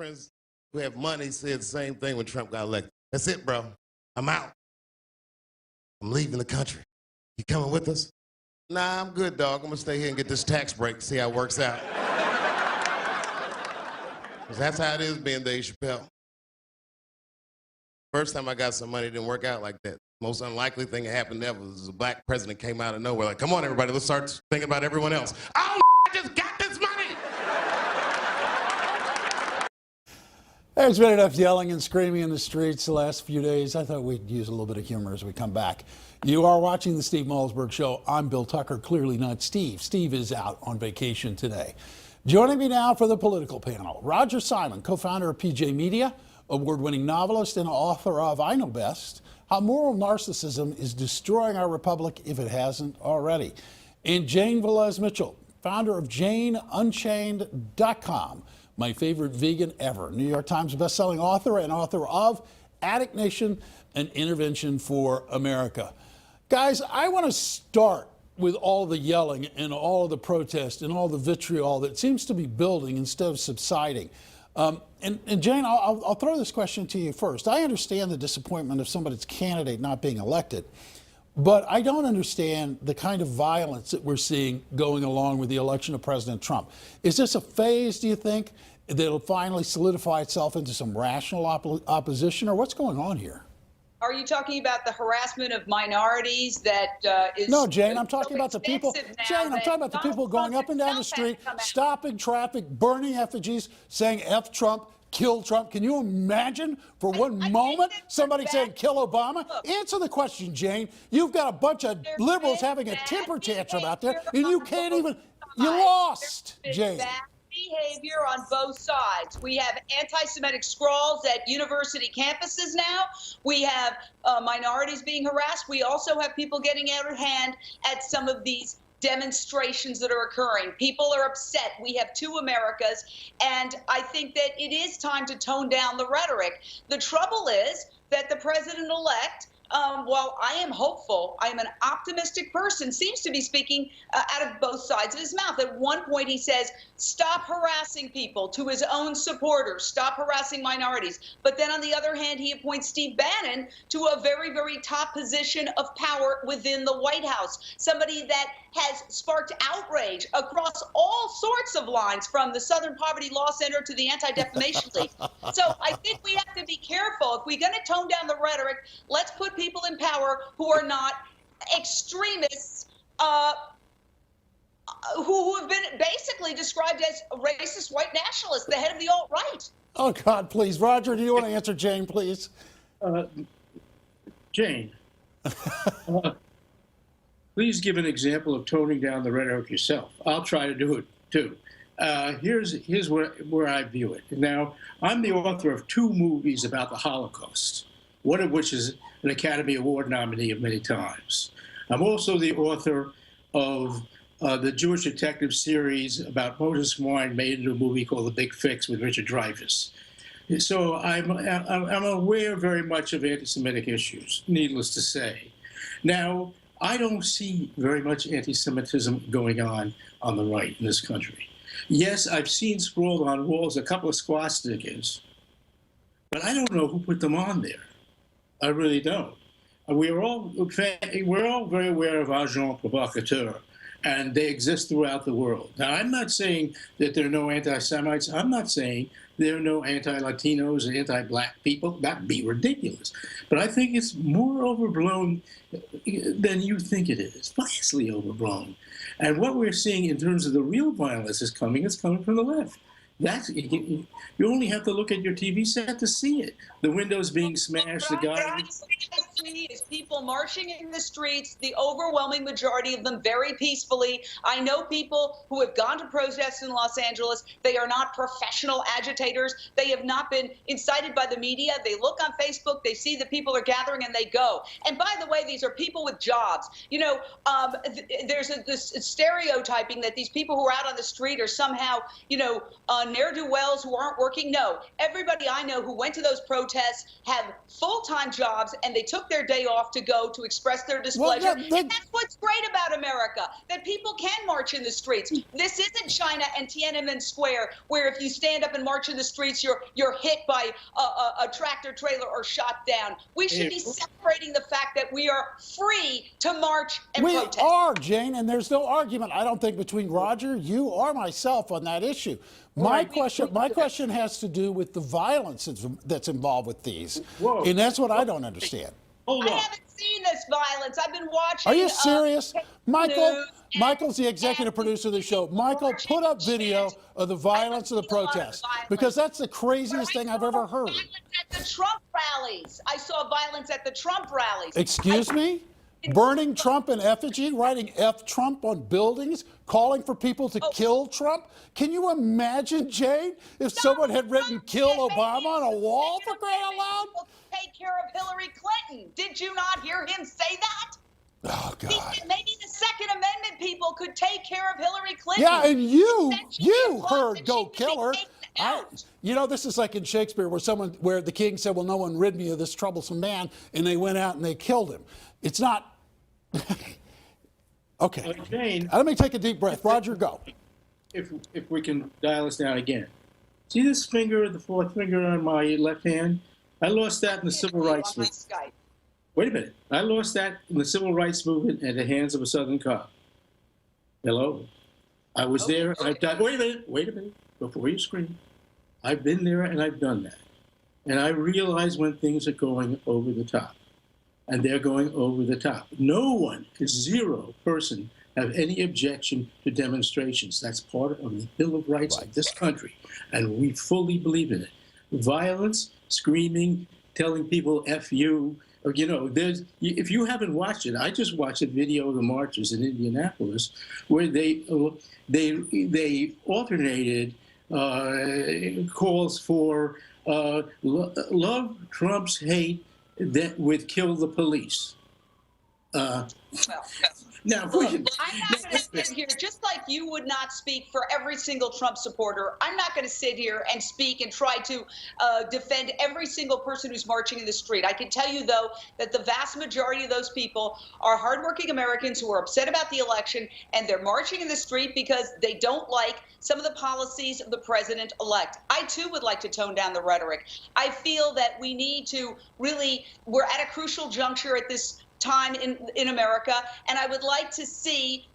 friends who have money said the same thing when Trump got elected. That's it, bro. I'm out. I'm leaving the country. You coming with us? Nah, I'm good, dog. I'm gonna stay here and get this tax break, see how it works out. 'Cause that's how it is being Dave Chappelle. First time I got some money, it didn't work out like that. Most unlikely thing that happened ever was a black president came out of nowhere like, come on, everybody, let's start thinking about everyone else. Oh, I just got this money! There's been enough yelling and screaming in the streets the last few days. I thought we'd use a little bit of humor as we come back. You are watching the Steve Malzberg Show. I'm Bill Tucker, clearly not Steve. Steve is out on vacation today. Joining me now for the political panel, Roger Simon, co-founder of PJ Media, award-winning novelist and author of I Know Best, How Moral Narcissism is Destroying Our Republic If It Hasn't Already. And Jane Velez-Mitchell, founder of JaneUnchained.com. My favorite vegan ever. New York Times bestselling author and author of Addict Nation, an Intervention for America. Guys, I want to start with all the yelling and all of the protest and all the vitriol that seems to be building instead of subsiding. And Jane, I'll throw this question to you first. I understand the disappointment of somebody's candidate not being elected, but I don't understand the kind of violence that we're seeing going along with the election of President Trump. Is this a phase, do you think, that'll finally solidify itself into some rational opposition, or what's going on here? Are you talking about the harassment of minorities that is... No, Jane, I'm talking about the people. Jane, I'm talking about the people going up and down the street, stopping traffic, burning effigies, saying F Trump, kill Trump. Can you imagine for one moment somebody saying kill Obama? Answer the question, Jane. You've got a bunch of liberals having a temper tantrum out there, and you can't even... You lost, Jane. Behavior on both sides. We have anti-Semitic scrawls at university campuses now. We have minorities being harassed. We also have people getting out of hand at some of these demonstrations that are occurring. People are upset. We have two Americas, and I think that it is time to tone down the rhetoric. The trouble is that the president-elect, while I am hopeful, I am an optimistic person, seems to be speaking out of both sides of his mouth. At one point he says, stop harassing people, to his own supporters, stop harassing minorities. But then on the other hand, he appoints Steve Bannon to a very, very top position of power within the White House, somebody that has sparked outrage across all sorts of lines, from the Southern Poverty Law Center to the Anti-Defamation League. So I think we have to be careful. If we're going to tone down the rhetoric, let's put people in power who are not extremists, who have been basically described as racist white nationalists, the head of the alt-right. Oh, God, please. Roger, do you want to answer Jane, please? Jane, please give an example of toning down the rhetoric yourself. I'll try to do it, too. Here's where I view it. Now, I'm the author of 2 movies about the Holocaust, one of which is an Academy Award nominee of many times. I'm also the author of the Jewish detective series about Moses Wine, made into a movie called The Big Fix with Richard Dreyfuss. So I'm aware very much of anti-Semitic issues, needless to say. Now, I don't see very much anti-Semitism going on the right in this country. Yes, I've seen scrawled on walls a couple of swastikas, but I don't know who put them on there. I really don't. We're all very aware of agents provocateurs, and they exist throughout the world. Now, I'm not saying that there are no anti-Semites. I'm not saying there are no anti-Latinos and anti-Black people. That'd be ridiculous. But I think it's more overblown than you think it is, vastly overblown. And what we're seeing in terms of the real violence is coming from the left. You only have to look at your TV set to see it. The windows being smashed, the guy... What I see is people marching in the streets, the overwhelming majority of them very peacefully. I know people who have gone to protests in Los Angeles. They are not professional agitators. They have not been incited by the media. They look on Facebook, they see that people are gathering, and they go. And by the way, these are people with jobs. You know, there's this stereotyping that these people who are out on the street are somehow, ne'er-do-wells who aren't working. No, everybody I know who went to those protests have full-time jobs, and they took their day off to go to express their displeasure. And that's what what's great about America, that people can march in the streets. This isn't China and Tiananmen Square, where if you stand up and march in the streets, you're hit by a tractor trailer or shot down. We should be celebrating the fact that we are free to march and protest. We are, Jane, and there's no argument, I don't think, between Roger, you, or myself on that issue. My question has to do with the violence that's involved with these. Whoa. And that's what I don't understand. Hold on. I haven't seen this violence. I've been watching. Are you serious? News. Michael's the executive producer of the show. Michael, put up video of the violence of the protests, because that's the craziest thing I've ever heard. Violence at the Trump rallies. I saw violence at the Trump rallies. Excuse me? Burning Trump in effigy, writing F Trump on buildings, calling for people to kill Trump? Can you imagine, Jane, if someone had written kill Obama on a wall, for crying out loud? Take care of Hillary Clinton. Did you not hear him say that? Oh, God. He said maybe the Second Amendment people could take care of Hillary Clinton. Yeah, and you heard go that she kill her. would be taken out. You know, this is like in Shakespeare where the king said, well, no one rid me of this troublesome man, and they went out and they killed him. It's not. Okay. Jane, Let me take a deep breath. Roger, go. if we can dial this down again. See this finger, the fourth finger on my left hand? I lost that in the civil rights movement. Wait a minute. I lost that in the civil rights movement at the hands of a Southern cop. Hello? I was there. Wait a minute. Before you scream. I've been there and I've done that. And I realize when things are going over the top. And they're going over the top. No one, zero person, have any objection to demonstrations. That's part of the Bill of Rights of this country. And we fully believe in it. Violence, screaming, telling people F you. You know, if you haven't watched it, I just watched a video of the marches in Indianapolis where they alternated calls for love Trump's hate that with kill the police. Now, I'm not going to sit here, just like you would not speak for every single Trump supporter. I'm not going to sit here and speak and try to defend every single person who's marching in the street. I can tell you, though, that the vast majority of those people are hardworking Americans who are upset about the election, and they're marching in the street because they don't like some of the policies of the president-elect. I, too, would like to tone down the rhetoric. I feel that we need to really, we're at a crucial juncture at this time in America, and I would like to see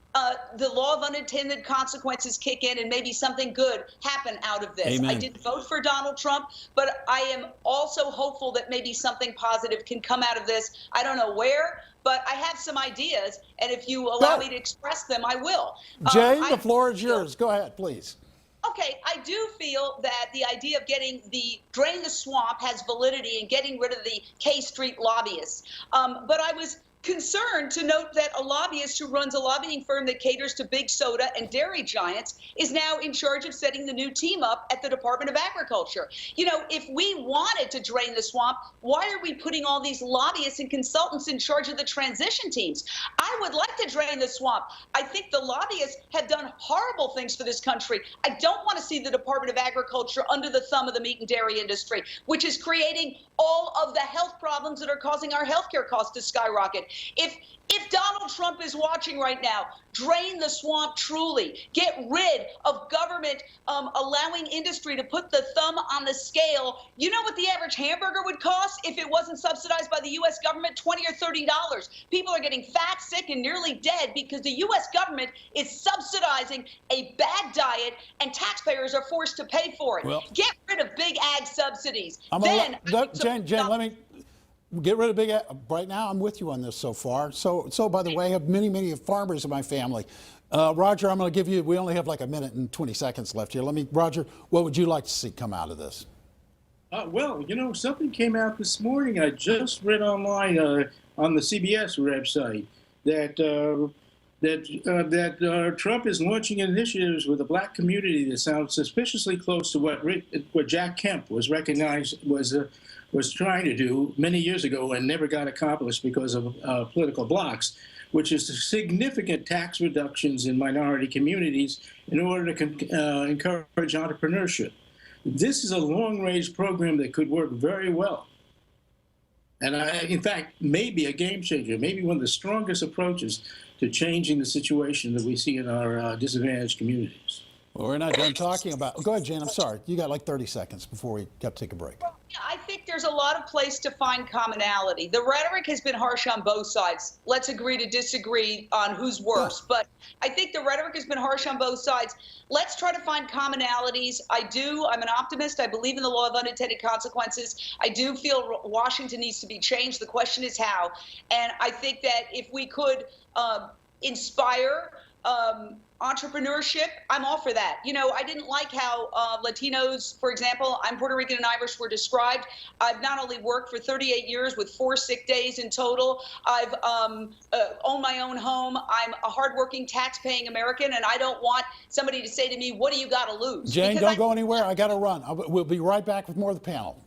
the law of unintended consequences kick in and maybe something good happen out of this. Amen. I didn't vote for Donald Trump, but I am also hopeful that maybe something positive can come out of this. I don't know where, but I have some ideas, and if you allow me to express them, I will. Jane, the floor is yours. Go ahead, please. Okay, I do feel that the idea of getting the drain the swamp has validity and getting rid of the K Street lobbyists. But I was concerned to note that a lobbyist who runs a lobbying firm that caters to big soda and dairy giants is now in charge of setting the new team up at the Department of Agriculture. You know, if we wanted to drain the swamp, why are we putting all these lobbyists and consultants in charge of the transition teams? I would like to drain the swamp. I think the lobbyists have done horrible things for this country. I don't want to see the Department of Agriculture under the thumb of the meat and dairy industry, which is creating all of the health problems that are causing our healthcare costs to skyrocket. If Donald Trump is watching right now, drain the swamp truly. Get rid of government allowing industry to put the thumb on the scale. You know what the average hamburger would cost if it wasn't subsidized by the U.S. government? $20 or $30. People are getting fat, sick, and nearly dead because the U.S. government is subsidizing a bad diet, and taxpayers are forced to pay for it. Well, get rid of big ag subsidies. Jen, let me get rid of big ag. Right now, I'm with you on this so far. So by the way, I have many farmers in my family. Roger, I'm going to give you, we only have like a minute and 20 seconds left here. Roger, what would you like to see come out of this? Well, you know, something came out this morning. I just read online on the CBS website that Trump is launching initiatives with the black community that sound suspiciously close to what Jack Kemp was trying to do many years ago and never got accomplished because of political blocks, which is significant tax reductions in minority communities in order to encourage entrepreneurship. This is a long-range program that could work very well. And in fact, maybe a game changer, maybe one of the strongest approaches to changing the situation that we see in our disadvantaged communities. Well, we're not done talking about. Go ahead, Jane. I'm sorry. You got like 30 seconds before we got to take a break. Yeah, I think there's a lot of place to find commonality. The rhetoric has been harsh on both sides. Let's agree to disagree on who's worse. Yeah. But I think the rhetoric has been harsh on both sides. Let's try to find commonalities. I'm an optimist. I believe in the law of unintended consequences. I do feel Washington needs to be changed. The question is how. And I think that if we could inspire entrepreneurship, I'm all for that. You know, I didn't like how Latinos, for example, I'm Puerto Rican and Irish, were described. I've not only worked for 38 years with 4 sick days in total, I've owned my own home. I'm a hardworking, tax-paying American, and I don't want somebody to say to me, what do you got to lose? Jane, Because don't go anywhere. I got to run. We'll be right back with more of the panel.